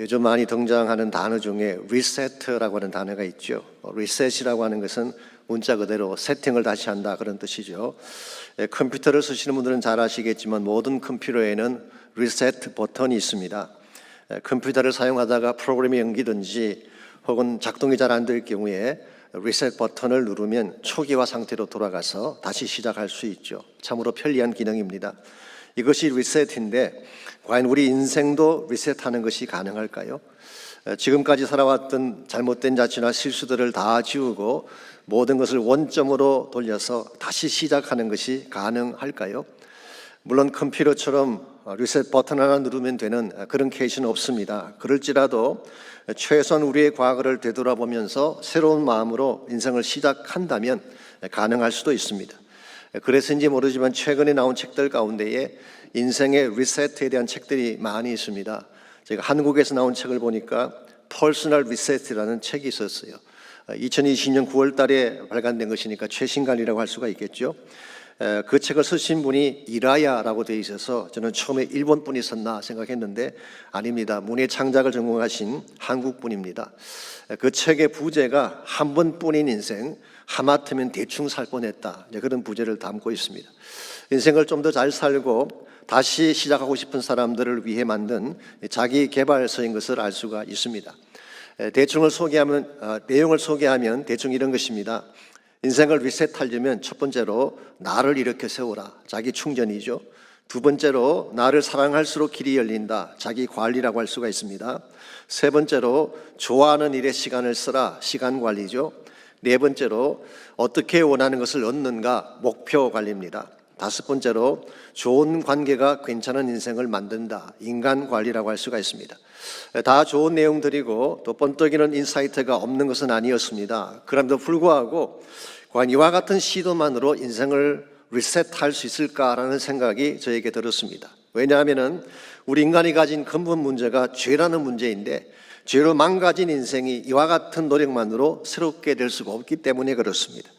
요즘 많이 등장하는 단어 중에 리셋라고 하는 단어가 있죠. 리셋이라고 하는 것은 문자 그대로 세팅을 다시 한다 그런 뜻이죠. 컴퓨터를 쓰시는 분들은 잘 아시겠지만 모든 컴퓨터에는 리셋 버튼이 있습니다. 컴퓨터를 사용하다가 프로그램이 연기든지 혹은 작동이 잘 안 될 경우에 리셋 버튼을 누르면 초기화 상태로 돌아가서 다시 시작할 수 있죠. 참으로 편리한 기능입니다. 이것이 리셋인데 과연 우리 인생도 리셋하는 것이 가능할까요? 지금까지 살아왔던 잘못된 자취나 실수들을 다 지우고 모든 것을 원점으로 돌려서 다시 시작하는 것이 가능할까요? 물론 컴퓨터처럼 리셋 버튼 하나 누르면 되는 그런 케이스는 없습니다. 그럴지라도 최소한 우리의 과거를 되돌아보면서 새로운 마음으로 인생을 시작한다면 가능할 수도 있습니다. 그래서인지 모르지만 최근에 나온 책들 가운데에 인생의 리셋에 대한 책들이 많이 있습니다. 제가 한국에서 나온 책을 보니까 퍼스널 리셋이라는 책이 있었어요. 2020년 9월 달에 발간된 것이니까 최신간이라고 할 수가 있겠죠. 그 책을 쓰신 분이 이라야라고 되어 있어서 저는 처음에 일본 분이 썼나 생각했는데 아닙니다. 문예 창작을 전공하신 한국 분입니다. 그 책의 부제가 한 번뿐인 인생, 하마터면 대충 살 뻔했다, 그런 부제를 담고 있습니다. 인생을 좀 더 잘 살고 다시 시작하고 싶은 사람들을 위해 만든 자기 개발서인 것을 알 수가 있습니다. 내용을 소개하면 대충 이런 것입니다. 인생을 리셋하려면 첫 번째로 나를 일으켜 세우라, 자기 충전이죠. 두 번째로 나를 사랑할수록 길이 열린다, 자기 관리라고 할 수가 있습니다. 세 번째로 좋아하는 일에 시간을 쓰라, 시간 관리죠. 네 번째로 어떻게 원하는 것을 얻는가, 목표 관리입니다. 다섯 번째로 좋은 관계가 괜찮은 인생을 만든다, 인간 관리라고 할 수가 있습니다. 다 좋은 내용들이고 또 번뜩이는 인사이트가 없는 것은 아니었습니다. 그럼에도 불구하고 과연 이와 같은 시도만으로 인생을 리셋할 수 있을까라는 생각이 저에게 들었습니다. 왜냐하면 우리 인간이 가진 근본 문제가 죄라는 문제인데 죄로 망가진 인생이 이와 같은 노력만으로 새롭게 될 수가 없기 때문에 그렇습니다.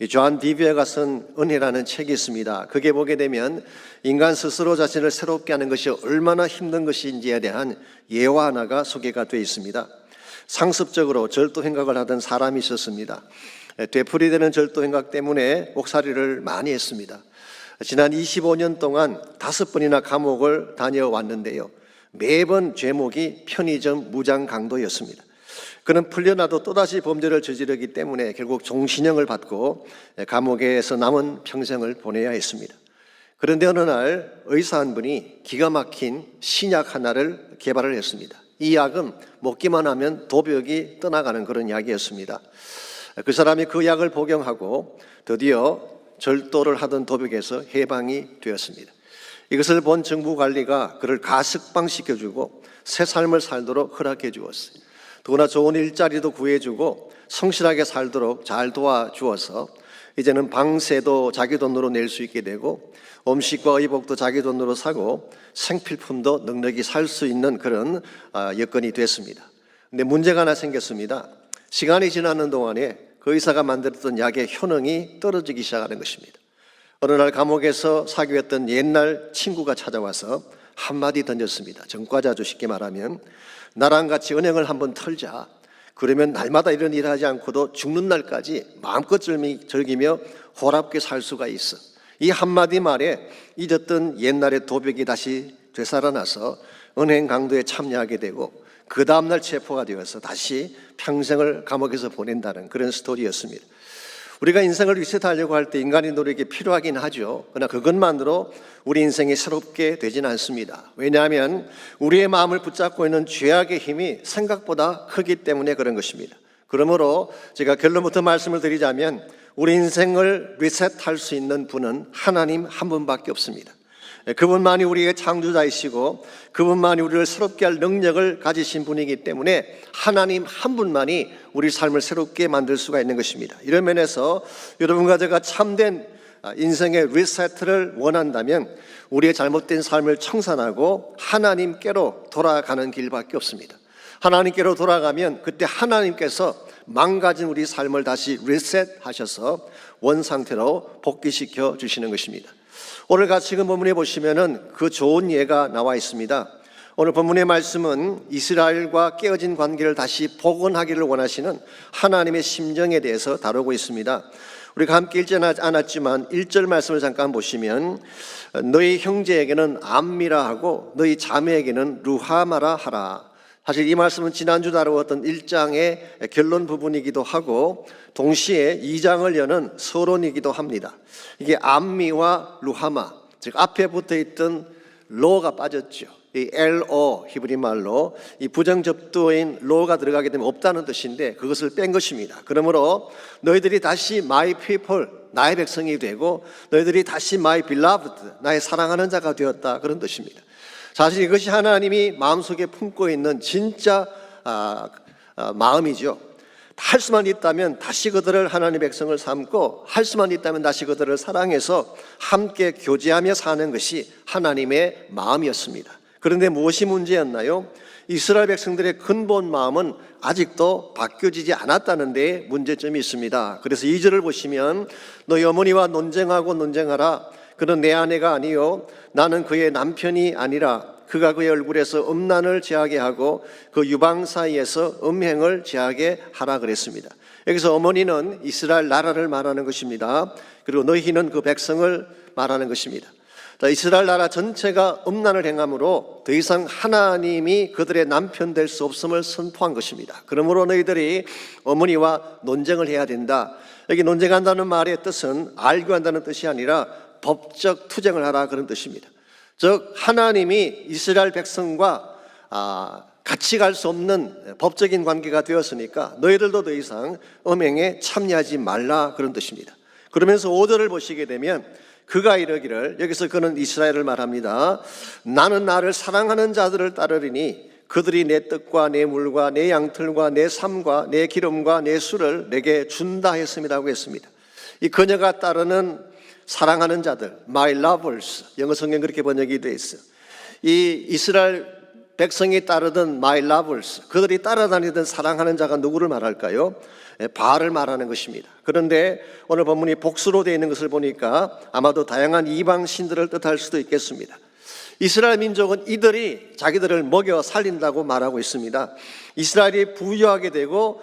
조한 비비어가 쓴 은혜라는 책이 있습니다. 그게 보게 되면 인간 스스로 자신을 새롭게 하는 것이 얼마나 힘든 것인지에 대한 예화 하나가 소개가 되어 있습니다. 상습적으로 절도 행각을 하던 사람이 있었습니다. 되풀이되는 절도 행각 때문에 옥살이를 많이 했습니다. 지난 25년 동안 5번이나 감옥을 다녀왔는데요. 매번 죄목이 편의점 무장 강도였습니다. 그는 풀려나도 또다시 범죄를 저지르기 때문에 결국 종신형을 받고 감옥에서 남은 평생을 보내야 했습니다. 그런데 어느 날 의사 한 분이 기가 막힌 신약 하나를 개발을 했습니다. 이 약은 먹기만 하면 도벽이 떠나가는 그런 약이었습니다. 그 사람이 그 약을 복용하고 드디어 절도를 하던 도벽에서 해방이 되었습니다. 이것을 본 정부 관리가 그를 가석방시켜주고 새 삶을 살도록 허락해 주었어요. 더구나 좋은 일자리도 구해주고 성실하게 살도록 잘 도와주어서 이제는 방세도 자기 돈으로 낼 수 있게 되고 음식과 의복도 자기 돈으로 사고 생필품도 넉넉히 살 수 있는 그런 여건이 됐습니다. 근데 문제가 하나 생겼습니다. 시간이 지나는 동안에 그 의사가 만들었던 약의 효능이 떨어지기 시작하는 것입니다. 어느 날 감옥에서 사귀었던 옛날 친구가 찾아와서 한마디 던졌습니다. 전과자죠, 쉽게 말하면. 나랑 같이 은행을 한번 털자. 그러면 날마다 이런 일을 하지 않고도 죽는 날까지 마음껏 즐기며 호랍게 살 수가 있어. 이 한마디 말에 잊었던 옛날의 도벽이 다시 되살아나서 은행 강도에 참여하게 되고 그 다음날 체포가 되어서 다시 평생을 감옥에서 보낸다는 그런 스토리였습니다. 우리가 인생을 리셋하려고 할 때 인간의 노력이 필요하긴 하죠. 그러나 그것만으로 우리 인생이 새롭게 되지는 않습니다. 왜냐하면 우리의 마음을 붙잡고 있는 죄악의 힘이 생각보다 크기 때문에 그런 것입니다. 그러므로 제가 결론부터 말씀을 드리자면 우리 인생을 리셋할 수 있는 분은 하나님 한 분밖에 없습니다. 그분만이 우리의 창조자이시고 그분만이 우리를 새롭게 할 능력을 가지신 분이기 때문에 하나님 한 분만이 우리 삶을 새롭게 만들 수가 있는 것입니다. 이런 면에서 여러분과 제가 참된 인생의 리셋을 원한다면 우리의 잘못된 삶을 청산하고 하나님께로 돌아가는 길밖에 없습니다. 하나님께로 돌아가면 그때 하나님께서 망가진 우리 삶을 다시 리셋하셔서 원상태로 복귀시켜 주시는 것입니다. 오늘 같이 지금 본문에 보시면은 그 좋은 예가 나와 있습니다. 오늘 본문의 말씀은 이스라엘과 깨어진 관계를 다시 복원하기를 원하시는 하나님의 심정에 대해서 다루고 있습니다. 우리가 함께 읽지 않았지만 1절 말씀을 잠깐 보시면 너희 형제에게는 암미라 하고 너희 자매에게는 루하마라 하라. 사실 이 말씀은 지난주 다루었던 1장의 결론 부분이기도 하고 동시에 2장을 여는 서론이기도 합니다. 이게 암미와 루하마, 즉 앞에 붙어있던 로가 빠졌죠. 이 LO 히브리 말로 이 부정접두어인 로가 들어가게 되면 없다는 뜻인데 그것을 뺀 것입니다. 그러므로 너희들이 다시 my people, 나의 백성이 되고 너희들이 다시 my beloved, 나의 사랑하는 자가 되었다, 그런 뜻입니다. 사실 이것이 하나님이 마음속에 품고 있는 진짜 마음이죠. 할 수만 있다면 다시 그들을 하나님의 백성을 삼고 할 수만 있다면 다시 그들을 사랑해서 함께 교제하며 사는 것이 하나님의 마음이었습니다. 그런데 무엇이 문제였나요? 이스라엘 백성들의 근본 마음은 아직도 바뀌어지지 않았다는 데 문제점이 있습니다. 그래서 2절을 보시면 너희 어머니와 논쟁하라. 그는 내 아내가 아니요 나는 그의 남편이 아니라 그가 그의 얼굴에서 음란을 제하게 하고 그 유방 사이에서 음행을 제하게 하라 그랬습니다. 여기서 어머니는 이스라엘 나라를 말하는 것입니다. 그리고 너희는 그 백성을 말하는 것입니다. 이스라엘 나라 전체가 음란을 행함으로 더 이상 하나님이 그들의 남편 될 수 없음을 선포한 것입니다. 그러므로 너희들이 어머니와 논쟁을 해야 된다. 여기 논쟁한다는 말의 뜻은 알교한다는 뜻이 아니라 법적 투쟁을 하라, 그런 뜻입니다. 즉 하나님이 이스라엘 백성과 같이 갈 수 없는 법적인 관계가 되었으니까 너희들도 더 이상 음행에 참여하지 말라, 그런 뜻입니다. 그러면서 5절을 보시게 되면 그가 이르기를, 여기서 그는 이스라엘을 말합니다. 나는 나를 사랑하는 자들을 따르리니 그들이 내 떡과 내 물과 내 양털과 내 삶과 내 기름과 내 술을 내게 준다 했음이라고 했습니다. 이 그녀가 따르는 사랑하는 자들, my lovers, 영어 성경 그렇게 번역이 되어 있어요. 이 이스라엘 백성이 따르던 my lovers, 그들이 따라다니던 사랑하는 자가 누구를 말할까요? 바알을 말하는 것입니다. 그런데 오늘 본문이 복수로 되어 있는 것을 보니까 아마도 다양한 이방 신들을 뜻할 수도 있겠습니다. 이스라엘 민족은 이들이 자기들을 먹여 살린다고 말하고 있습니다. 이스라엘이 부유하게 되고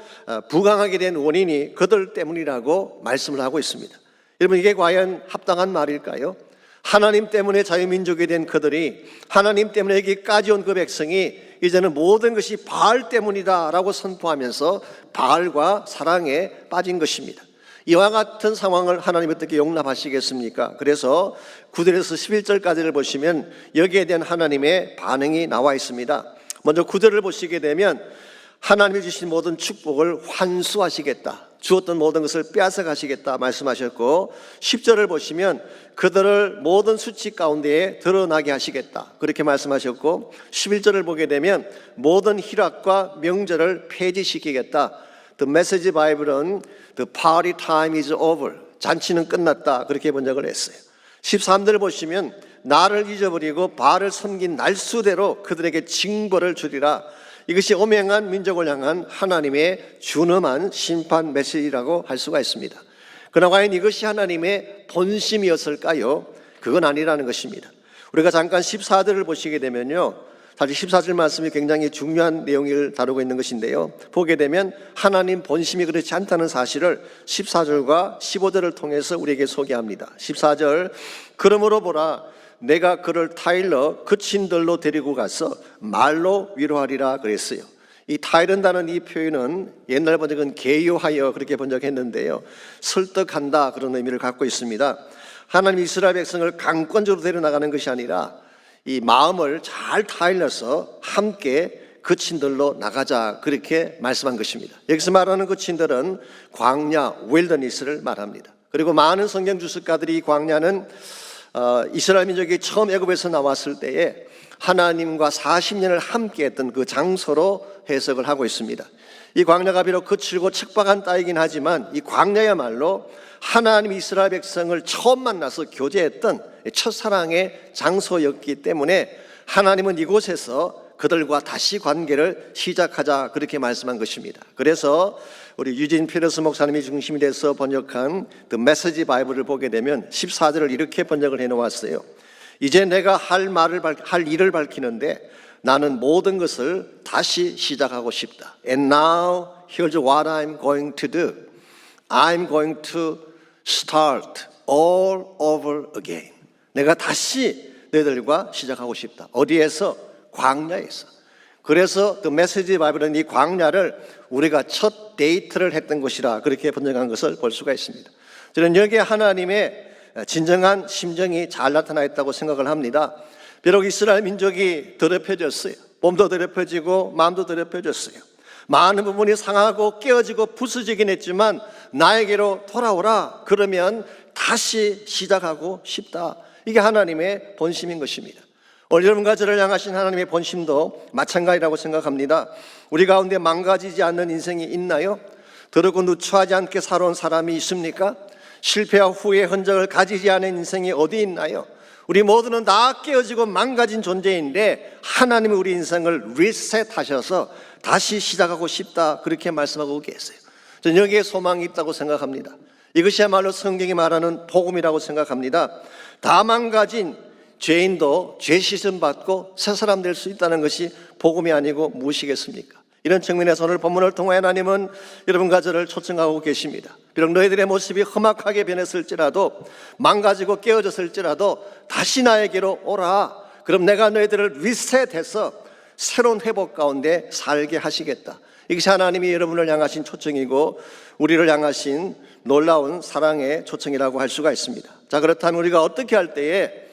부강하게 된 원인이 그들 때문이라고 말씀을 하고 있습니다. 여러분, 이게 과연 합당한 말일까요? 하나님 때문에 자유민족이 된 그들이, 하나님 때문에 여기까지 온 그 백성이 이제는 모든 것이 바알 때문이다 라고 선포하면서 바알과 사랑에 빠진 것입니다. 이와 같은 상황을 하나님 어떻게 용납하시겠습니까? 그래서 9절에서 11절까지를 보시면 여기에 대한 하나님의 반응이 나와 있습니다. 먼저 9절을 보시게 되면 하나님이 주신 모든 축복을 환수하시겠다, 주었던 모든 것을 빼앗아 가시겠다 말씀하셨고, 10절을 보시면 그들을 모든 수치 가운데에 드러나게 하시겠다 그렇게 말씀하셨고, 11절을 보게 되면 모든 희락과 명절을 폐지시키겠다. The Message Bible은 The party time is over, 잔치는 끝났다 그렇게 번역을 했어요. 13절을 보시면 나를 잊어버리고 바알을 섬긴 날수대로 그들에게 징벌을 주리라. 이것이 엄행한 민족을 향한 하나님의 준엄한 심판 메시지라고 할 수가 있습니다. 그러나 과연 이것이 하나님의 본심이었을까요? 그건 아니라는 것입니다. 우리가 잠깐 14절을 보시게 되면요, 사실 14절 말씀이 굉장히 중요한 내용을 다루고 있는 것인데요, 보게 되면 하나님 본심이 그렇지 않다는 사실을 14절과 15절을 통해서 우리에게 소개합니다. 14절, 그러므로 보라 내가 그를 타일러 그친들로 데리고 가서 말로 위로하리라 그랬어요. 이 타일른다는 이 표현은 옛날 번역은 개요하여 그렇게 번역했는데요, 설득한다 그런 의미를 갖고 있습니다. 하나님 이스라엘 백성을 강권적으로 데려나가는 것이 아니라 이 마음을 잘 타일러서 함께 그친들로 나가자 그렇게 말씀한 것입니다. 여기서 말하는 그친들은 광야, 윌더니스를 말합니다. 그리고 많은 성경 주석가들이 이 광야는 이스라엘 민족이 처음 애굽에서 나왔을 때에 하나님과 40년을 함께했던 그 장소로 해석을 하고 있습니다. 이 광야가 비록 거칠고 척박한 땅이긴 하지만 이 광야야말로 하나님 이스라엘 백성을 처음 만나서 교제했던 첫사랑의 장소였기 때문에 하나님은 이곳에서 그들과 다시 관계를 시작하자 그렇게 말씀한 것입니다. 그래서 우리 유진 피러스 목사님이 중심이 돼서 번역한 The Message Bible을 보게 되면 14절을 이렇게 번역을 해놓았어요. 이제 내가 할 일을 밝히는데 나는 모든 것을 다시 시작하고 싶다. And now here's what I'm going to do. I'm going to start all over again. 내가 다시 너희들과 시작하고 싶다. 어디에서? 광야에서. 그래서 The Message 바이블은 이 광야를 우리가 첫 데이트를 했던 곳이라 그렇게 번역한 것을 볼 수가 있습니다. 저는 여기에 하나님의 진정한 심정이 잘 나타나 있다고 생각을 합니다. 비록 이스라엘 민족이 더럽혀졌어요. 몸도 더럽혀지고 마음도 더럽혀졌어요. 많은 부분이 상하고 깨어지고 부서지긴 했지만 나에게로 돌아오라. 그러면 다시 시작하고 싶다. 이게 하나님의 본심인 것입니다. 오늘 여러분과 저를 향하신 하나님의 본심도 마찬가지라고 생각합니다. 우리 가운데 망가지지 않는 인생이 있나요? 더럽고 누추하지 않게 살아온 사람이 있습니까? 실패와 후회의 흔적을 가지지 않은 인생이 어디 있나요? 우리 모두는 다 깨어지고 망가진 존재인데 하나님이 우리 인생을 리셋하셔서 다시 시작하고 싶다 그렇게 말씀하고 계세요. 저는 여기에 소망이 있다고 생각합니다. 이것이야말로 성경이 말하는 복음이라고 생각합니다. 다 망가진 죄인도 죄 씻음 받고 새 사람 될 수 있다는 것이 복음이 아니고 무엇이겠습니까? 이런 측면에서 오늘 본문을 통해 하나님은 여러분과 저를 초청하고 계십니다. 비록 너희들의 모습이 험악하게 변했을지라도 망가지고 깨어졌을지라도 다시 나에게로 오라. 그럼 내가 너희들을 리셋해서 새로운 회복 가운데 살게 하시겠다. 이것이 하나님이 여러분을 향하신 초청이고 우리를 향하신 놀라운 사랑의 초청이라고 할 수가 있습니다. 자, 그렇다면 우리가 어떻게 할 때에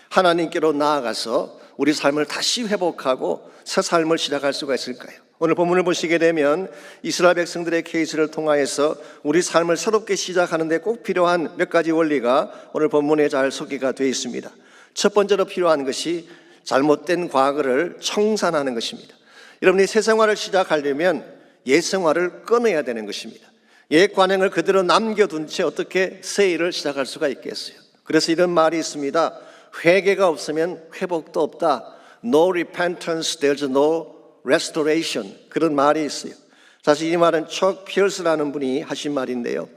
하나님께로 나아가서 우리 삶을 다시 회복하고 새 삶을 시작할 수가 있을까요? 오늘 본문을 보시게 되면 이스라엘 백성들의 케이스를 통하여서 우리 삶을 새롭게 시작하는 데 꼭 필요한 몇 가지 원리가 오늘 본문에 잘 소개가 되어 있습니다. 첫 번째로 필요한 것이 잘못된 과거를 청산하는 것입니다. 여러분이 새 생활을 시작하려면 옛 생활을 끊어야 되는 것입니다. 옛 관행을 그대로 남겨둔 채 어떻게 새 일을 시작할 수가 있겠어요? 그래서 이런 말이 있습니다. 회개가 없으면 회복도 없다. No repentance, there's no restoration. 그런 말이 있어요. 사실 이 말은 척 피어스라는 분이 하신 말인데요.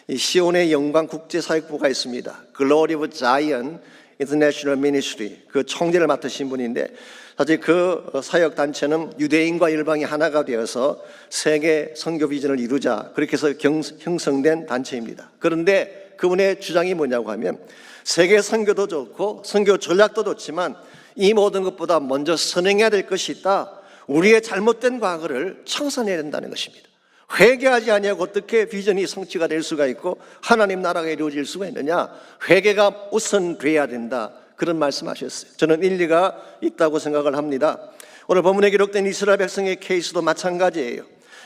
이 시온의 영광 국제사역부가 있습니다. Glory of Zion International Ministry. 그 총재를 맡으신 분인데 사실 그 사역단체는 유대인과 일방이 하나가 되어서 세계 선교 비전을 이루자 그렇게 해서 형성된 단체입니다. 그런데 그분의 주장이 뭐냐고 하면 세계 선교도 좋고 선교 전략도 좋지만 이 모든 것보다 먼저 선행해야 될 것이 있다. 우리의 잘못된 과거를 청산해야 된다는 것입니다. 회개하지 아니하고 어떻게 비전이 성취가 될 수가 있고 하나님 나라가 이루어질 수가 있느냐? 회개가 우선돼야 된다. 그런 말씀하셨어요. 저는 일리가 있다고 생각을 합니다. 오늘 본문에 기록된 이스라엘 백성의 케이스도 마찬가지예요.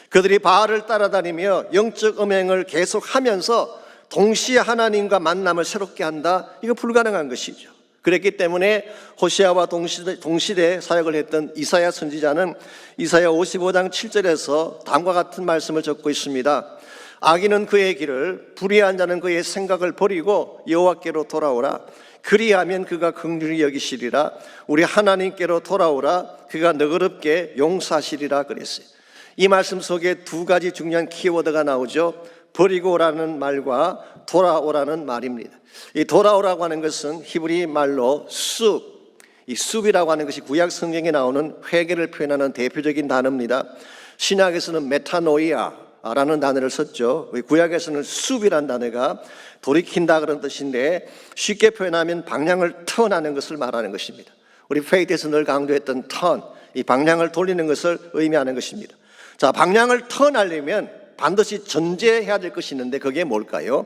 그들이 바알을 따라다니며 영적 음행을 계속하면서 동시에 하나님과 만남을 새롭게 한다. 이거 불가능한 것이죠. 그랬기 때문에 호시아와 동시대 사역을 했던 이사야 선지자는 이사야 55장 7절에서 다음과 같은 말씀을 적고 있습니다. 악인은 그의 길을, 불의한 자는 그의 생각을 버리고 여호와께로 돌아오라. 그리하면 그가 긍휼히 여기시리라. 우리 하나님께로 돌아오라. 그가 너그럽게 용서하시리라 그랬어요. 이 말씀 속에 두 가지 중요한 키워드가 나오죠. 버리고 오라는 말과 돌아오라는 말입니다. 이 돌아오라고 하는 것은 히브리 말로 숲, 이 숲이라고 하는 것이 구약 성경에 나오는 회개를 표현하는 대표적인 단어입니다. 신약에서는 메타노이아라는 단어를 썼죠. 구약에서는 숲이라는 단어가 돌이킨다 그런 뜻인데 쉽게 표현하면 방향을 턴하는 것을 말하는 것입니다. 우리 페이트에서 늘 강조했던 턴, 이 방향을 돌리는 것을 의미하는 것입니다. 자, 방향을 턴하려면 반드시 전제해야 될 것이 있는데 그게 뭘까요?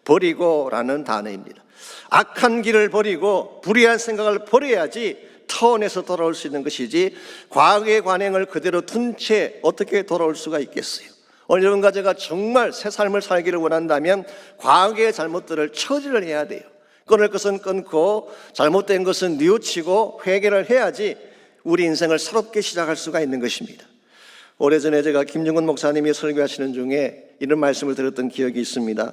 버리고라는 단어입니다. 악한 길을 버리고 불의한 생각을 버려야지 턴에서 돌아올 수 있는 것이지 과거의 관행을 그대로 둔 채 어떻게 돌아올 수가 있겠어요? 오늘 여러분과 제가 정말 새 삶을 살기를 원한다면 과거의 잘못들을 처리를 해야 돼요. 끊을 것은 끊고 잘못된 것은 뉘우치고 회개를 해야지 우리 인생을 새롭게 시작할 수가 있는 것입니다. 오래전에 제가 김정근 목사님이 설교하시는 중에 이런 말씀을 들었던 기억이 있습니다.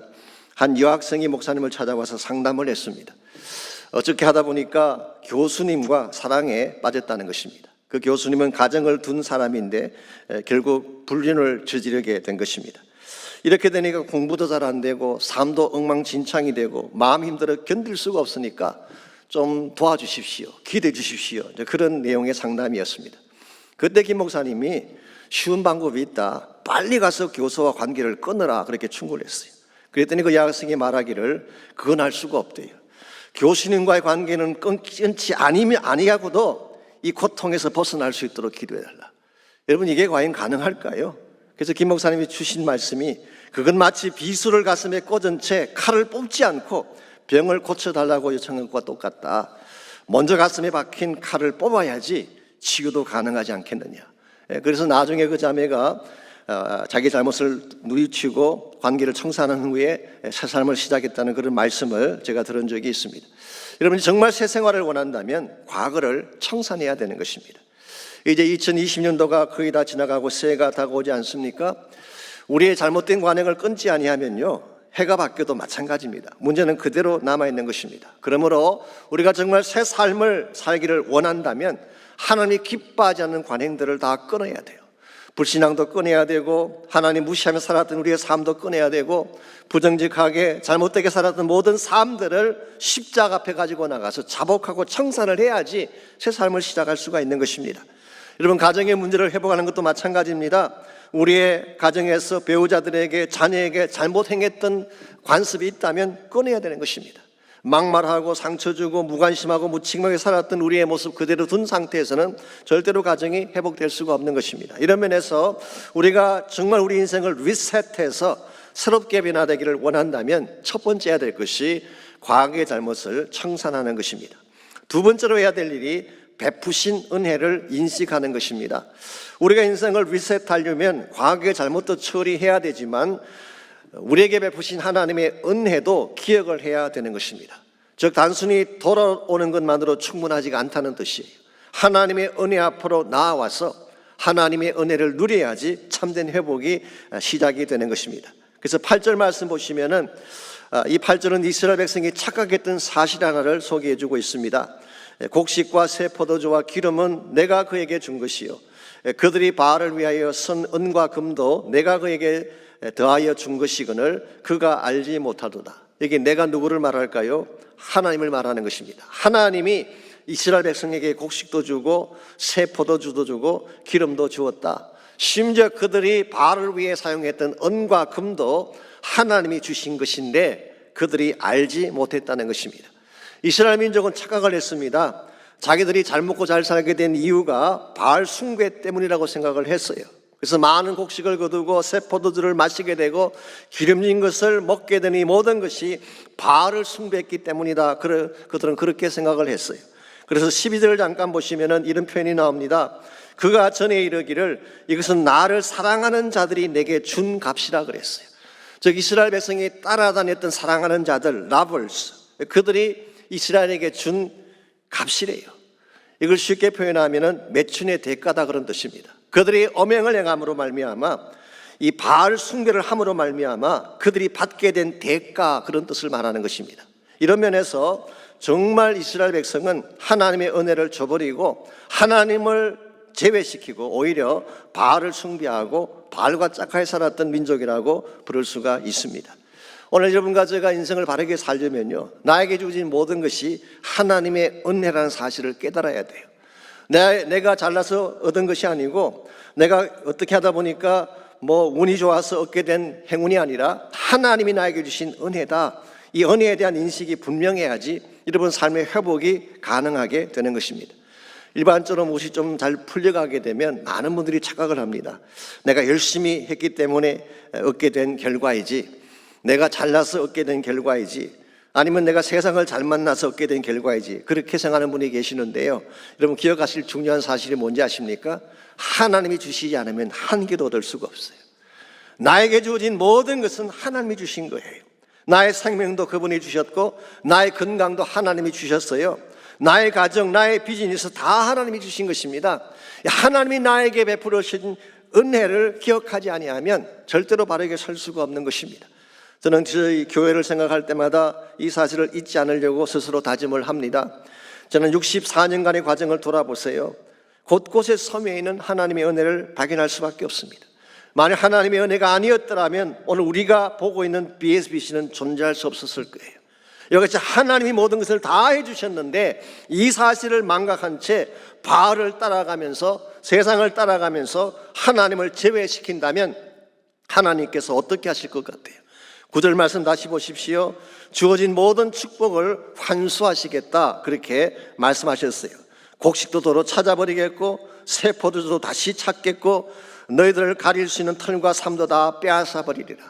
한 여학생이 목사님을 찾아와서 상담을 했습니다. 어떻게 하다 보니까 교수님과 사랑에 빠졌다는 것입니다. 그 교수님은 가정을 둔 사람인데 결국 불륜을 저지르게 된 것입니다. 이렇게 되니까 공부도 잘 안 되고 삶도 엉망진창이 되고 마음 힘들어 견딜 수가 없으니까 좀 도와주십시오. 기대해 주십시오. 그런 내용의 상담이었습니다. 그때 김 목사님이 쉬운 방법이 있다. 빨리 가서 교수와 관계를 끊으라. 그렇게 충고를 했어요. 그랬더니 그 여학생이 말하기를 그건 할 수가 없대요. 교수님과의 관계는 끊지 아니하고도 이 고통에서 벗어날 수 있도록 기도해달라. 여러분, 이게 과연 가능할까요? 그래서 김 목사님이 주신 말씀이 그건 마치 비수를 가슴에 꽂은 채 칼을 뽑지 않고 병을 고쳐달라고 요청한 것과 똑같다. 먼저 가슴에 박힌 칼을 뽑아야지 치유도 가능하지 않겠느냐. 그래서 나중에 그 자매가 자기 잘못을 누리치고 관계를 청산한 후에 새 삶을 시작했다는 그런 말씀을 제가 들은 적이 있습니다. 여러분이 정말 새 생활을 원한다면 과거를 청산해야 되는 것입니다. 이제 2020년도가 거의 다 지나가고 새해가 다가오지 않습니까? 우리의 잘못된 관행을 끊지 아니하면요, 해가 바뀌어도 마찬가지입니다. 문제는 그대로 남아있는 것입니다. 그러므로 우리가 정말 새 삶을 살기를 원한다면 하나님이 기뻐하지 않는 관행들을 다 끊어야 돼요. 불신앙도 끊어야 되고 하나님 무시하며 살았던 우리의 삶도 끊어야 되고 부정직하게 잘못되게 살았던 모든 삶들을 십자가 앞에 가지고 나가서 자복하고 청산을 해야지 새 삶을 시작할 수가 있는 것입니다. 여러분, 가정의 문제를 회복하는 것도 마찬가지입니다. 우리의 가정에서 배우자들에게 자녀에게 잘못 행했던 관습이 있다면 끊어야 되는 것입니다. 막말하고 상처 주고 무관심하고 무책임하게 살았던 우리의 모습 그대로 둔 상태에서는 절대로 가정이 회복될 수가 없는 것입니다. 이런 면에서 우리가 정말 우리 인생을 리셋해서 새롭게 변화되기를 원한다면 첫 번째 해야 될 것이 과거의 잘못을 청산하는 것입니다. 두 번째로 해야 될 일이 베푸신 은혜를 인식하는 것입니다. 우리가 인생을 리셋하려면 과거의 잘못도 처리해야 되지만 우리에게 베푸신 하나님의 은혜도 기억을 해야 되는 것입니다. 즉 단순히 돌아오는 것만으로 충분하지가 않다는 뜻이에요. 하나님의 은혜 앞으로 나아와서 하나님의 은혜를 누려야지 참된 회복이 시작이 되는 것입니다. 그래서 8절 말씀 보시면은 이 8절은 이스라엘 백성이 착각했던 사실 하나를 소개해 주고 있습니다. 곡식과 새 포도주와 기름은 내가 그에게 준 것이요 그들이 바알을 위하여 쓴 은과 금도 내가 그에게 더하여 준 것이거늘 그가 알지 못하도다. 여기 내가 누구를 말할까요? 하나님을 말하는 것입니다. 하나님이 이스라엘 백성에게 곡식도 주고 새 포도주도 주고 기름도 주었다. 심지어 그들이 바알을 위해 사용했던 은과 금도 하나님이 주신 것인데 그들이 알지 못했다는 것입니다. 이스라엘 민족은 착각을 했습니다. 자기들이 잘 먹고 잘 살게 된 이유가 바알 숭배 때문이라고 생각을 했어요. 그래서 많은 곡식을 거두고 새 포도주를 마시게 되고 기름진 것을 먹게 되니 모든 것이 바알을 숭배했기 때문이다. 그들은 그렇게 생각을 했어요. 그래서 12절을 잠깐 보시면은 이런 표현이 나옵니다. 그가 전에 이르기를 이것은 나를 사랑하는 자들이 내게 준 값이라 그랬어요. 즉 이스라엘 백성이 따라다녔던 사랑하는 자들, 라벌스, 그들이 이스라엘에게 준 값이래요. 이걸 쉽게 표현하면은 매춘의 대가다 그런 뜻입니다. 그들이 엄행을 행함으로 말미암아 이 바알 숭배를 함으로 말미암아 그들이 받게 된 대가 그런 뜻을 말하는 것입니다. 이런 면에서 정말 이스라엘 백성은 하나님의 은혜를 저버리고 하나님을 제외시키고 오히려 바알을 숭배하고 바알과 짝하게 살았던 민족이라고 부를 수가 있습니다. 오늘 여러분과 제가 인생을 바르게 살려면요, 나에게 주어진 모든 것이 하나님의 은혜라는 사실을 깨달아야 돼요. 내가 잘나서 얻은 것이 아니고 내가 어떻게 하다 보니까 운이 좋아서 얻게 된 행운이 아니라 하나님이 나에게 주신 은혜다. 이 은혜에 대한 인식이 분명해야지 여러분 삶의 회복이 가능하게 되는 것입니다. 일반적으로 무엇이 좀 잘 풀려가게 되면 많은 분들이 착각을 합니다. 내가 열심히 했기 때문에 얻게 된 결과이지, 내가 잘나서 얻게 된 결과이지, 아니면 내가 세상을 잘 만나서 얻게 된 결과이지, 그렇게 생각하는 분이 계시는데요, 여러분 기억하실 중요한 사실이 뭔지 아십니까? 하나님이 주시지 않으면 한 개도 얻을 수가 없어요. 나에게 주어진 모든 것은 하나님이 주신 거예요. 나의 생명도 그분이 주셨고 나의 건강도 하나님이 주셨어요. 나의 가정, 나의 비즈니스 다 하나님이 주신 것입니다. 하나님이 나에게 베풀어 주신 은혜를 기억하지 아니하면 절대로 바르게 설 수가 없는 것입니다. 저는 저희 교회를 생각할 때마다 이 사실을 잊지 않으려고 스스로 다짐을 합니다. 저는 64년간의 과정을 돌아보세요. 곳곳에 서며 있는 하나님의 은혜를 발견할 수밖에 없습니다. 만약 하나님의 은혜가 아니었더라면 오늘 우리가 보고 있는 BSBC는 존재할 수 없었을 거예요. 이것이 하나님이 모든 것을 다 해주셨는데 이 사실을 망각한 채 바알을 따라가면서 세상을 따라가면서 하나님을 제외시킨다면 하나님께서 어떻게 하실 것 같아요? 9절 말씀 다시 보십시오. 주어진 모든 축복을 환수하시겠다 그렇게 말씀하셨어요. 곡식도 도로 찾아버리겠고 새 포도주도 다시 찾겠고 너희들을 가릴 수 있는 털과 삶도 다 빼앗아 버리리라.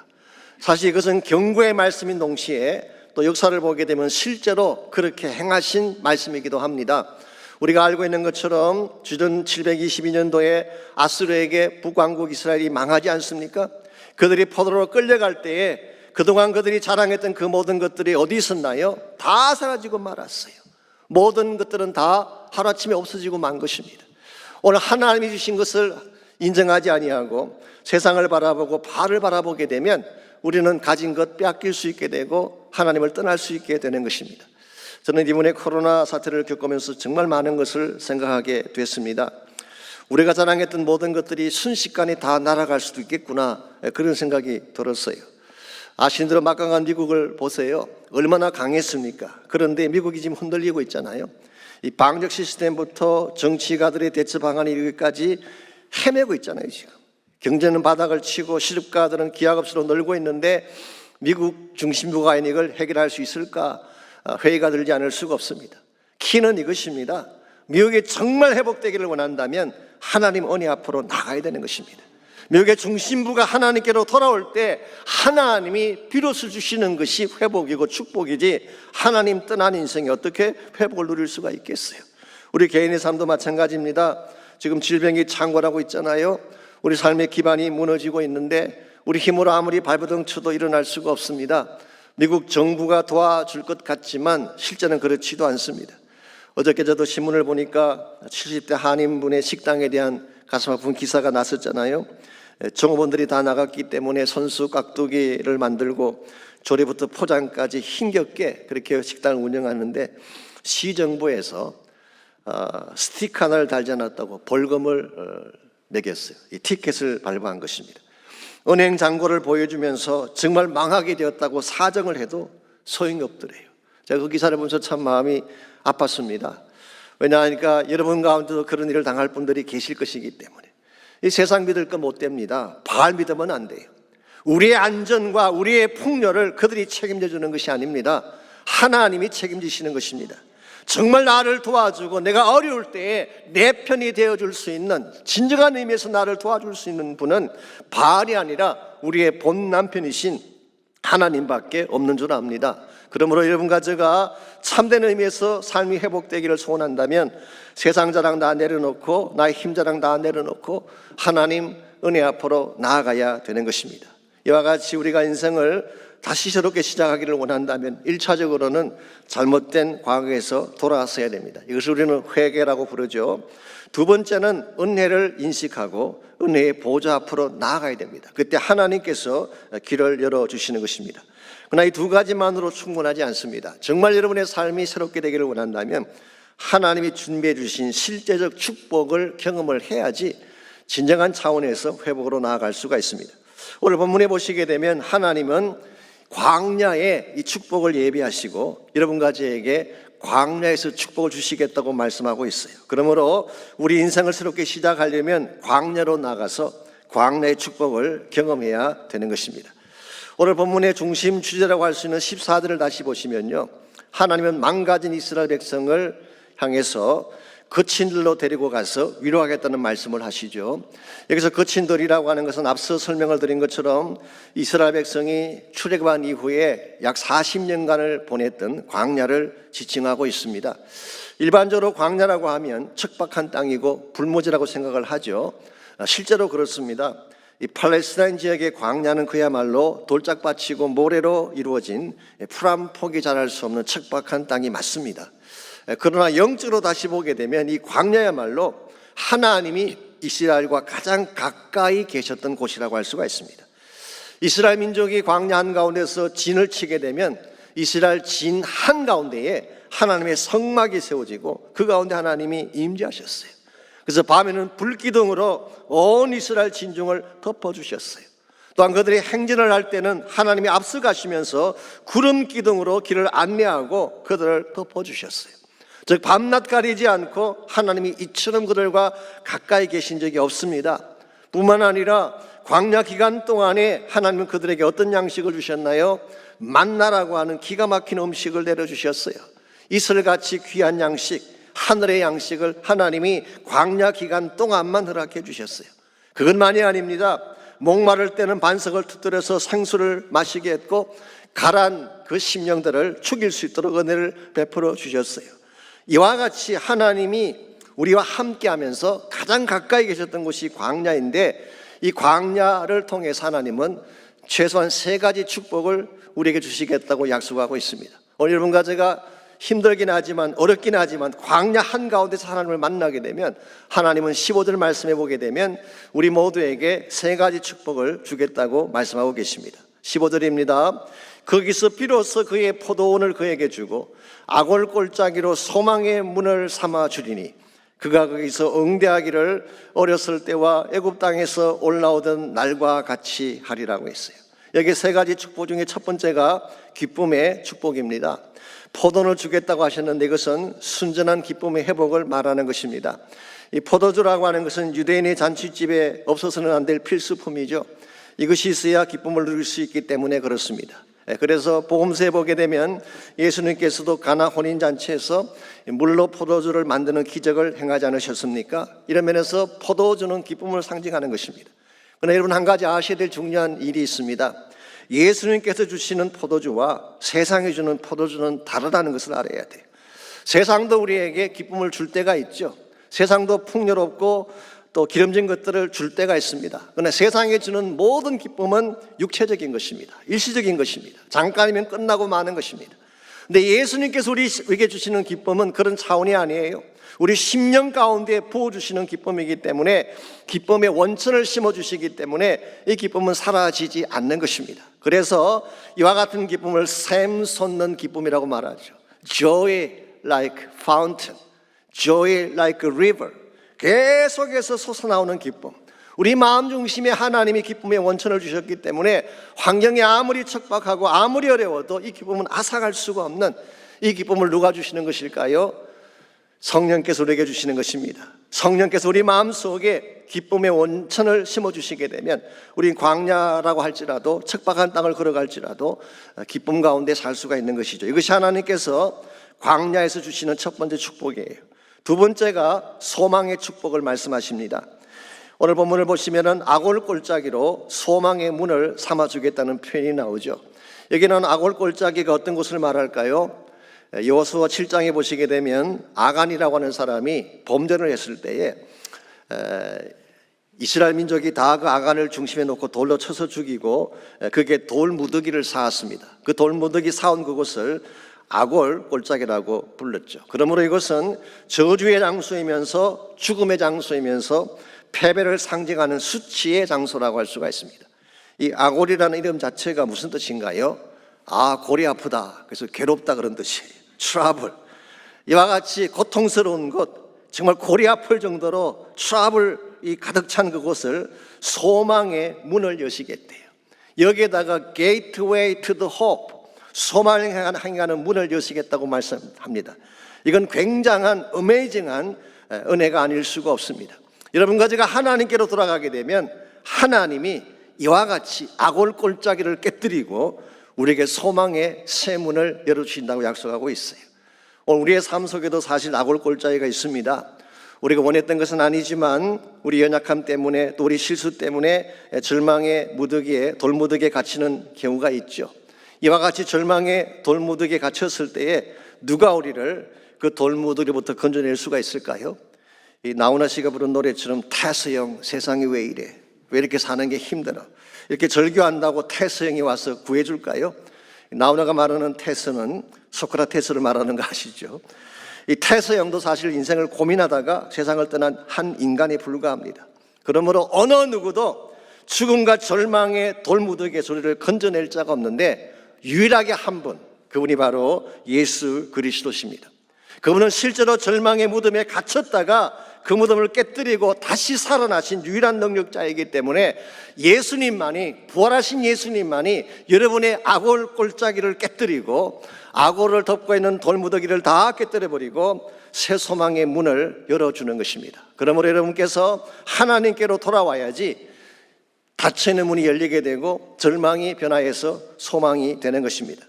사실 이것은 경고의 말씀인 동시에 또 역사를 보게 되면 실제로 그렇게 행하신 말씀이기도 합니다. 우리가 알고 있는 것처럼 주전 722년도에 아수르에게 북왕국 이스라엘이 망하지 않습니까? 그들이 포로로 끌려갈 때에 그동안 그들이 자랑했던 그 모든 것들이 어디 있었나요? 다 사라지고 말았어요. 모든 것들은 다 하루아침에 없어지고 만 것입니다. 오늘 하나님이 주신 것을 인정하지 아니하고 세상을 바라보고 바알을 바라보게 되면 우리는 가진 것 빼앗길 수 있게 되고 하나님을 떠날 수 있게 되는 것입니다. 저는 이번에 코로나 사태를 겪으면서 정말 많은 것을 생각하게 됐습니다. 우리가 자랑했던 모든 것들이 순식간에 다 날아갈 수도 있겠구나, 그런 생각이 들었어요. 아시는 대로 막강한 미국을 보세요. 얼마나 강했습니까? 그런데 미국이 지금 흔들리고 있잖아요. 이 방역 시스템부터 정치가들의 대처 방안이 이르기까지 헤매고 있잖아요. 지금 경제는 바닥을 치고 실업가들은 기하급수로 늘고 있는데 미국 중심부가 아닌 이걸 해결할 수 있을까 회의가 들지 않을 수가 없습니다. 키는 이것입니다. 미국이 정말 회복되기를 원한다면 하나님 은혜 앞으로 나가야 되는 것입니다. 미국의 중심부가 하나님께로 돌아올 때 하나님이 비로소 주시는 것이 회복이고 축복이지 하나님 떠난 인생이 어떻게 회복을 누릴 수가 있겠어요? 우리 개인의 삶도 마찬가지입니다. 지금 질병이 창궐하고 있잖아요. 우리 삶의 기반이 무너지고 있는데 우리 힘으로 아무리 발버둥 쳐도 일어날 수가 없습니다. 미국 정부가 도와줄 것 같지만 실제는 그렇지도 않습니다. 어저께 저도 신문을 보니까 70대 한인분의 식당에 대한 가슴 아픈 기사가 났었잖아요. 종업원들이 다 나갔기 때문에 손수 깍두기를 만들고 조리부터 포장까지 힘겹게 그렇게 식당을 운영하는데 시정부에서 스티커 하나를 달지 않았다고 벌금을 매겼어요. 이 티켓을 발부한 것입니다. 은행 잔고를 보여주면서 정말 망하게 되었다고 사정을 해도 소용이 없더래요. 제가 그 기사를 보면서 참 마음이 아팠습니다. 왜냐하니까 여러분 가운데도 그런 일을 당할 분들이 계실 것이기 때문에. 이 세상 믿을 거 못 됩니다. 바알 믿으면 안 돼요. 우리의 안전과 우리의 풍요를 그들이 책임져 주는 것이 아닙니다. 하나님이 책임지시는 것입니다. 정말 나를 도와주고 내가 어려울 때에 내 편이 되어줄 수 있는, 진정한 의미에서 나를 도와줄 수 있는 분은 바알이 아니라 우리의 본 남편이신 하나님밖에 없는 줄 압니다. 그러므로 여러분과 제가 참된 의미에서 삶이 회복되기를 소원한다면 세상 자랑 다 내려놓고 나의 힘 자랑 다 내려놓고 하나님 은혜 앞으로 나아가야 되는 것입니다. 이와 같이 우리가 인생을 다시 새롭게 시작하기를 원한다면 1차적으로는 잘못된 과거에서 돌아서야 됩니다. 이것을 우리는 회개라고 부르죠. 두 번째는 은혜를 인식하고 은혜의 보좌 앞으로 나아가야 됩니다. 그때 하나님께서 길을 열어주시는 것입니다. 그러나 이 두 가지만으로 충분하지 않습니다. 정말 여러분의 삶이 새롭게 되기를 원한다면 하나님이 준비해 주신 실제적 축복을 경험을 해야지 진정한 차원에서 회복으로 나아갈 수가 있습니다. 오늘 본문에 보시게 되면 하나님은 광야에 이 축복을 예비하시고 여러분과 저에게 광야에서 축복을 주시겠다고 말씀하고 있어요. 그러므로 우리 인생을 새롭게 시작하려면 광야로 나가서 광야의 축복을 경험해야 되는 것입니다. 오늘 본문의 중심 주제라고 할 수 있는 14절을 다시 보시면요, 하나님은 망가진 이스라엘 백성을 향해서 거친들로 데리고 가서 위로하겠다는 말씀을 하시죠. 여기서 거친들이라고 하는 것은 앞서 설명을 드린 것처럼 이스라엘 백성이 출애굽한 이후에 약 40년간을 보냈던 광야를 지칭하고 있습니다. 일반적으로 광야라고 하면 척박한 땅이고 불모지라고 생각을 하죠. 실제로 그렇습니다. 이 팔레스타인 지역의 광야는 그야말로 돌짝밭이고 모래로 이루어진 풀 한 폭이 자랄 수 없는 척박한 땅이 맞습니다. 그러나 영적으로 다시 보게 되면 이 광야야말로 하나님이 이스라엘과 가장 가까이 계셨던 곳이라고 할 수가 있습니다. 이스라엘 민족이 광야 한가운데서 진을 치게 되면 이스라엘 진 한가운데에 하나님의 성막이 세워지고 그 가운데 하나님이 임재하셨어요. 그래서 밤에는 불기둥으로 온 이스라엘 진중을 덮어주셨어요. 또 또한 그들이 행진을 할 때는 하나님이 앞서가시면서 구름 기둥으로 길을 안내하고 그들을 덮어주셨어요. 즉 밤낮 가리지 않고 하나님이 이처럼 그들과 가까이 계신 적이 없습니다. 뿐만 아니라 광야 기간 동안에 하나님은 그들에게 어떤 양식을 주셨나요? 만나라고 하는 기가 막힌 음식을 내려주셨어요. 이슬같이 귀한 양식, 하늘의 양식을 하나님이 광야 기간 동안만 허락해 주셨어요. 그것만이 아닙니다. 목마를 때는 반석을 터뜨려서 생수를 마시게 했고 가란 그 심령들을 죽일 수 있도록 은혜를 베풀어 주셨어요. 이와 같이 하나님이 우리와 함께하면서 가장 가까이 계셨던 곳이 광야인데, 이 광야를 통해서 하나님은 최소한 3가지 축복을 우리에게 주시겠다고 약속하고 있습니다. 오늘 여러분과 제가 힘들긴 하지만 어렵긴 하지만 광야 한가운데서 하나님을 만나게 되면 하나님은 15절 말씀해 보게 되면 우리 모두에게 3가지 축복을 주겠다고 말씀하고 계십니다. 15절입니다. 거기서 비로소 그의 포도원을 그에게 주고 아골 골짜기로 소망의 문을 삼아 주리니 그가 거기서 응대하기를 어렸을 때와 애굽 땅에서 올라오던 날과 같이 하리라고 했어요. 여기 3가지 축복 중에 첫 번째가 기쁨의 축복입니다. 포도를 주겠다고 하셨는데 이것은 순전한 기쁨의 회복을 말하는 것입니다. 이 포도주라고 하는 것은 유대인의 잔치집에 없어서는 안 될 필수품이죠. 이것이 있어야 기쁨을 누릴 수 있기 때문에 그렇습니다. 그래서 복음서에 보게 되면 예수님께서도 가나 혼인잔치에서 물로 포도주를 만드는 기적을 행하지 않으셨습니까? 이런 면에서 포도주는 기쁨을 상징하는 것입니다. 그러나 여러분, 한 가지 아셔야 될 중요한 일이 있습니다. 예수님께서 주시는 포도주와 세상이 주는 포도주는 다르다는 것을 알아야 돼요. 세상도 우리에게 기쁨을 줄 때가 있죠. 세상도 풍요롭고 또 기름진 것들을 줄 때가 있습니다. 그러나 세상에 주는 모든 기쁨은 육체적인 것입니다. 일시적인 것입니다. 잠깐이면 끝나고 마는 것입니다. 근데 예수님께서 우리에게 주시는 기쁨은 그런 차원이 아니에요. 우리 심령 가운데 부어주시는 기쁨이기 때문에, 기쁨의 원천을 심어주시기 때문에 이 기쁨은 사라지지 않는 것입니다. 그래서 이와 같은 기쁨을 샘솟는 기쁨이라고 말하죠. Joy like fountain, joy like a river. 계속해서 솟아나오는 기쁨. 우리 마음 중심에 하나님이 기쁨의 원천을 주셨기 때문에 환경이 아무리 척박하고 아무리 어려워도 이 기쁨은 앗아갈 수가 없는, 이 기쁨을 누가 주시는 것일까요? 성령께서 우리에게 주시는 것입니다. 성령께서 우리 마음속에 기쁨의 원천을 심어주시게 되면 우린 광야라고 할지라도 척박한 땅을 걸어갈지라도 기쁨 가운데 살 수가 있는 것이죠. 이것이 하나님께서 광야에서 주시는 첫 번째 축복이에요. 두 번째가 소망의 축복을 말씀하십니다. 오늘 본문을 보시면 아골 골짜기로 소망의 문을 삼아주겠다는 표현이 나오죠. 여기는 아골 골짜기가 어떤 곳을 말할까요? 여호수아 7장에 보시게 되면 아간이라고 하는 사람이 범죄를 했을 때에 이스라엘 민족이 다 그 아간을 중심에 놓고 돌로 쳐서 죽이고 그게 돌 무더기를 쌓았습니다. 그 돌 무더기 쌓은 그곳을 아골 골짜기라고 불렀죠. 그러므로 이것은 저주의 장소이면서 죽음의 장소이면서 패배를 상징하는 수치의 장소라고 할 수가 있습니다. 이 아골이라는 이름 자체가 무슨 뜻인가요? 아, 골이 아프다. 그래서 괴롭다 그런 뜻이에요. 트러블. 이와 같이 고통스러운 곳, 정말 골이 아플 정도로 트러블이 가득 찬 그곳을 소망의 문을 여시겠대요. 여기에다가 gateway to the hope, 소망을 향하는 문을 여시겠다고 말씀합니다. 이건 굉장한 어메이징한 은혜가 아닐 수가 없습니다. 여러분과 제가 하나님께로 돌아가게 되면 하나님이 이와 같이 아골 골짜기를 깨뜨리고 우리에게 소망의 새 문을 열어주신다고 약속하고 있어요. 오늘 우리의 삶 속에도 사실 아골 골짜기가 있습니다. 우리가 원했던 것은 아니지만 우리 연약함 때문에 또 우리 실수 때문에 절망의 무더기에, 돌무더기에 갇히는 경우가 있죠. 이와 같이 절망의 돌무더기에 갇혔을 때에 누가 우리를 그 돌무더기로부터 건져낼 수가 있을까요? 이 나훈아 씨가 부른 노래처럼 태서 형 세상이 왜 이래, 왜 이렇게 사는 게 힘들어, 이렇게 절규한다고 태서 형이 와서 구해줄까요? 나훈아가 말하는 태서는 소크라테스를 말하는 거 아시죠? 이 태서 형도 사실 인생을 고민하다가 세상을 떠난 한 인간에 불과합니다. 그러므로 어느 누구도 죽음과 절망의 돌무더기의 우리를 건져낼 자가 없는데 유일하게 한 분, 그분이 바로 예수 그리스도십니다. 그분은 실제로 절망의 무덤에 갇혔다가 그 무덤을 깨뜨리고 다시 살아나신 유일한 능력자이기 때문에 예수님만이, 부활하신 예수님만이 여러분의 악올 골짜기를 깨뜨리고 악올을 덮고 있는 돌무더기를 다 깨뜨려버리고 새 소망의 문을 열어주는 것입니다. 그러므로 여러분께서 하나님께로 돌아와야지 닫혀있는 문이 열리게 되고 절망이 변화해서 소망이 되는 것입니다.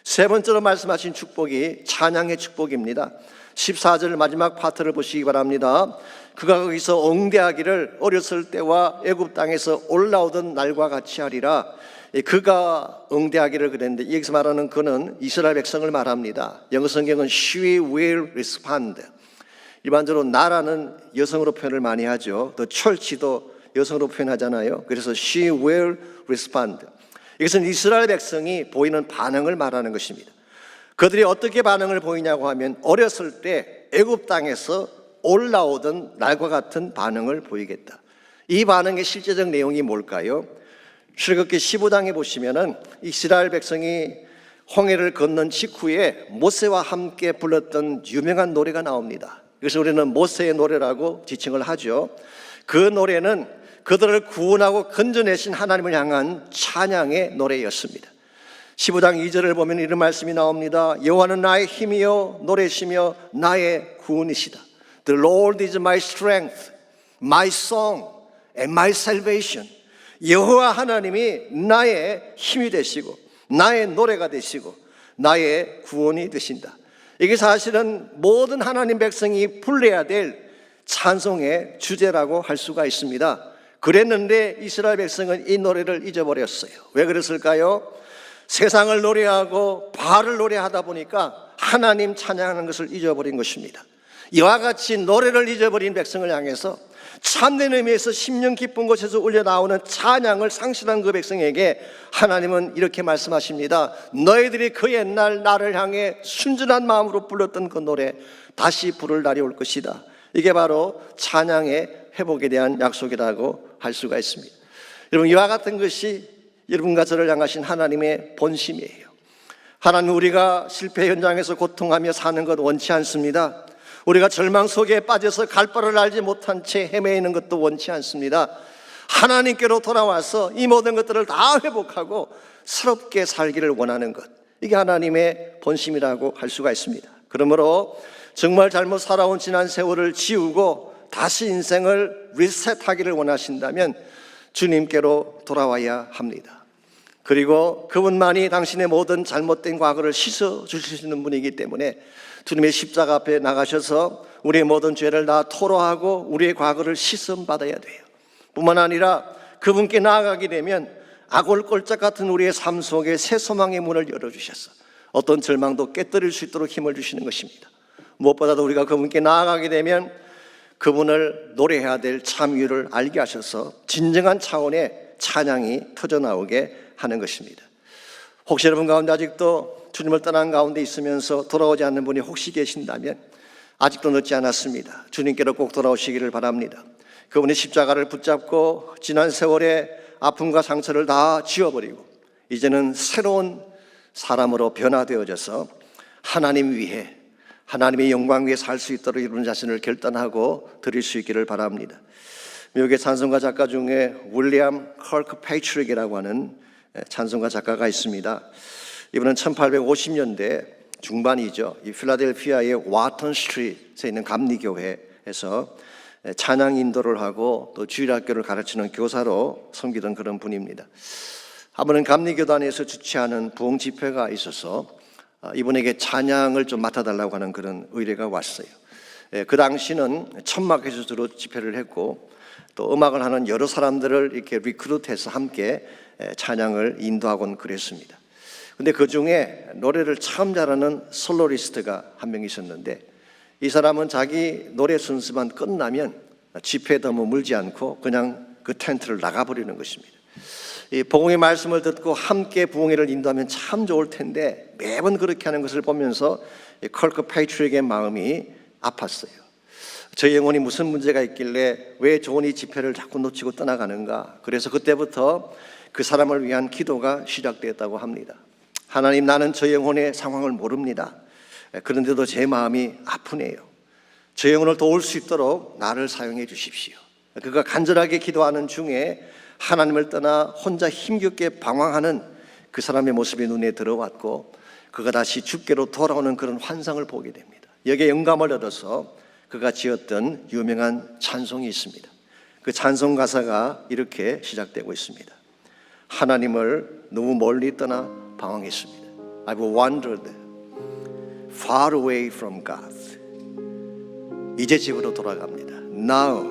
세 번째로 말씀하신 축복이 찬양의 축복입니다. 14절 마지막 파트를 보시기 바랍니다. 그가 거기서 응대하기를 어렸을 때와 애굽 땅에서 올라오던 날과 같이 하리라. 그가 응대하기를 그랬는데 여기서 말하는 그는 이스라엘 백성을 말합니다. 영어 성경은 she will respond. 일반적으로 나라는 여성으로 표현을 많이 하죠. 또 철치도 여성으로 표현하잖아요. 그래서 she will respond. 이것은 이스라엘 백성이 보이는 반응을 말하는 것입니다. 그들이 어떻게 반응을 보이냐고 하면 어렸을 때 애굽 땅에서 올라오던 날과 같은 반응을 보이겠다. 이 반응의 실제적 내용이 뭘까요? 출애굽기 15장에 보시면은 이스라엘 백성이 홍해를 건넌 직후에 모세와 함께 불렀던 유명한 노래가 나옵니다. 그래서 우리는 모세의 노래라고 지칭을 하죠. 그 노래는 그들을 구원하고 건져내신 하나님을 향한 찬양의 노래였습니다. 15장 2절을 보면 이런 말씀이 나옵니다. 여호와는 나의 힘이요 노래시며 나의 구원이시다. The Lord is my strength, my song, and my salvation. 여호와 하나님이 나의 힘이 되시고 나의 노래가 되시고 나의 구원이 되신다. 이게 사실은 모든 하나님 백성이 불러야 될 찬송의 주제라고 할 수가 있습니다. 그랬는데 이스라엘 백성은 이 노래를 잊어버렸어요. 왜 그랬을까요? 세상을 노래하고 바알을 노래하다 보니까 하나님 찬양하는 것을 잊어버린 것입니다. 이와 같이 노래를 잊어버린 백성을 향해서 참된 의미에서 심령 깊은 곳에서 울려나오는 찬양을 상실한 그 백성에게 하나님은 이렇게 말씀하십니다. 너희들이 그 옛날 나를 향해 순전한 마음으로 불렀던 그 노래 다시 부를 날이 올 것이다. 이게 바로 찬양의 회복에 대한 약속이라고 할 수가 있습니다. 여러분, 이와 같은 것이 여러분과 저를 향하신 하나님의 본심이에요. 하나님, 우리가 실패 현장에서 고통하며 사는 것 원치 않습니다. 우리가 절망 속에 빠져서 갈 바를 알지 못한 채 헤매이는 것도 원치 않습니다. 하나님께로 돌아와서 이 모든 것들을 다 회복하고 새롭게 살기를 원하는 것, 이게 하나님의 본심이라고 할 수가 있습니다. 그러므로 정말 잘못 살아온 지난 세월을 지우고 다시 인생을 리셋하기를 원하신다면 주님께로 돌아와야 합니다. 그리고 그분만이 당신의 모든 잘못된 과거를 씻어 주실 수 있는 분이기 때문에 주님의 십자가 앞에 나가셔서 우리의 모든 죄를 다 토로하고 우리의 과거를 씻음 받아야 돼요. 뿐만 아니라 그분께 나아가게 되면 악올골짝 같은 우리의 삶 속에 새 소망의 문을 열어주셔서 어떤 절망도 깨뜨릴 수 있도록 힘을 주시는 것입니다. 무엇보다도 우리가 그분께 나아가게 되면 그분을 노래해야 될 참 이유를 알게 하셔서 진정한 차원의 찬양이 터져나오게 하는 것입니다. 혹시 여러분 가운데 아직도 주님을 떠난 가운데 있으면서 돌아오지 않는 분이 혹시 계신다면 아직도 늦지 않았습니다. 주님께로 꼭 돌아오시기를 바랍니다. 그분의 십자가를 붙잡고 지난 세월의 아픔과 상처를 다 지워버리고 이제는 새로운 사람으로 변화되어져서 하나님 위해, 하나님의 영광 위에 살 수 있도록 여러분 자신을 결단하고 드릴 수 있기를 바랍니다. 미국의 찬송가 작가 중에 윌리엄 컬크 페이트릭이라고 하는 찬송가 작가가 있습니다. 이분은 1850년대 중반이죠. 이 필라델피아의 와턴 스트리트에 있는 감리교회에서 찬양 인도를 하고 또 주일학교를 가르치는 교사로 섬기던 그런 분입니다. 한 번은 감리교단에서 주최하는 부흥 집회가 있어서 이분에게 찬양을 좀 맡아달라고 하는 그런 의뢰가 왔어요. 그 당시는 천막에서 주로 집회를 했고 또 음악을 하는 여러 사람들을 이렇게 리크루트해서 함께 찬양을 인도하곤 그랬습니다. 근데 그 중에 노래를 참 잘하는 솔로리스트가 한 명 있었는데 이 사람은 자기 노래 순서만 끝나면 집회에 더 머물지 않고 그냥 그 텐트를 나가버리는 것입니다. 이 복음의 말씀을 듣고 함께 부흥회를 인도하면 참 좋을 텐데 매번 그렇게 하는 것을 보면서 컬크 페이트릭의 마음이 아팠어요. 저 영혼이 무슨 문제가 있길래 왜 좋은 이 집회를 자꾸 놓치고 떠나가는가. 그래서 그때부터 그 사람을 위한 기도가 시작되었다고 합니다. 하나님, 나는 저 영혼의 상황을 모릅니다. 그런데도 제 마음이 아프네요. 저 영혼을 도울 수 있도록 나를 사용해 주십시오. 그가 간절하게 기도하는 중에 하나님을 떠나 혼자 힘겹게 방황하는 그 사람의 모습이 눈에 들어왔고 그가 다시 주께로 돌아오는 그런 환상을 보게 됩니다. 여기에 영감을 얻어서 그가 지었던 유명한 찬송이 있습니다. 그 찬송 가사가 이렇게 시작되고 있습니다. 하나님을 너무 멀리 떠나 방황했습니다. I've wandered far away from God. 이제 집으로 돌아갑니다. Now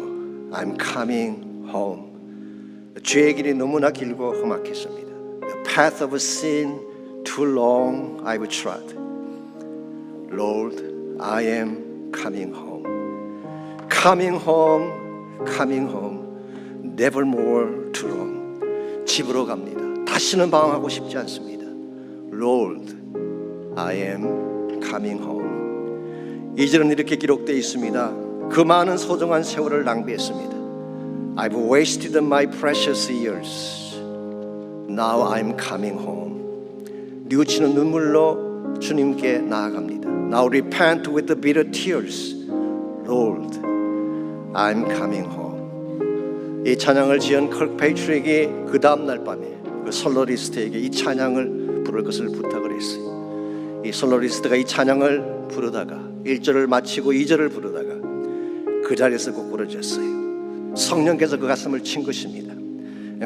I'm coming home. 죄의 길이 너무나 길고 험악했습니다. The path of sin too long I've trod. Lord, I am coming home. Coming home, coming home. Never more to roam. 집으로 갑니다. 다시는 방황하고 싶지 않습니다. Lord, I am coming home. 2절은 이렇게 기록되어 있습니다. 그 많은 소중한 세월을 낭비했습니다. I've wasted my precious years. Now I'm coming home. 뉘우치는 눈물로 주님께 나아갑니다. Now repent with the bitter tears. Lord, I'm coming home. 이 찬양을 지은 컬 페이트릭이 그 다음 날 밤에 그 솔로리스트에게 이 찬양을 부를 것을 부탁을 했어요. 이 솔로리스트가 이 찬양을 부르다가 1절을 마치고 2절을 부르다가 그 자리에서 고꾸라졌어요. 성령께서 그 가슴을 친 것입니다.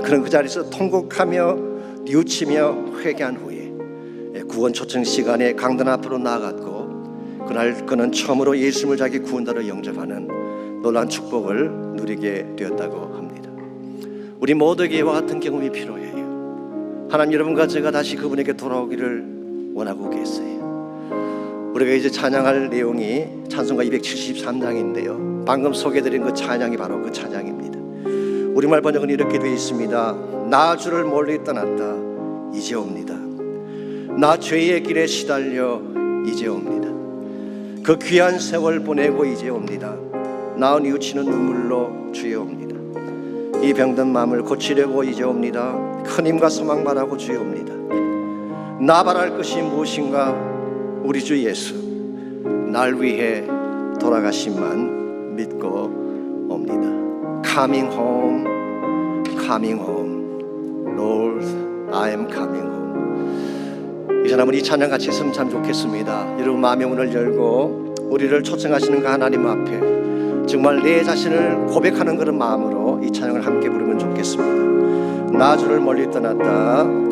그는 그 자리에서 통곡하며 뉘우치며 회개한 후에 구원 초청 시간에 강단 앞으로 나아갔고 그날 그는 처음으로 예수님을 자기 구원자로 영접하는 놀라운 축복을 누리게 되었다고 합니다. 우리 모두에게 이와 같은 경험이 필요해요. 하나님, 여러분과 제가 다시 그분에게 돌아오기를 원하고 계세요. 우리가 이제 찬양할 내용이 찬송가 273장인데요. 방금 소개해드린 그 찬양이 바로 그 찬양입니다. 우리말 번역은 이렇게 되어 있습니다. 나 주를 멀리 떠났다 이제 옵니다. 나 죄의 길에 시달려 이제 옵니다. 그 귀한 세월 보내고 이제 옵니다. 나 뉘우치는 눈물로 주여 옵니다. 이 병든 마음을 고치려고 이제 옵니다. 큰 힘과 소망 바라고 주여 옵니다. 나 바랄 것이 무엇인가? 우리 주 예수 날 위해 돌아가심만 믿고 옵니다. Coming home, coming home. Lord, I am coming home. 이제 한번 이 찬양 같이 했으면 참 좋겠습니다. 여러분 마음의 문을 열고 우리를 초청하시는 그 하나님 앞에 정말 내 자신을 고백하는 그런 마음으로 이 찬양을 함께 부르면 좋겠습니다. 나 주를 멀리 떠났다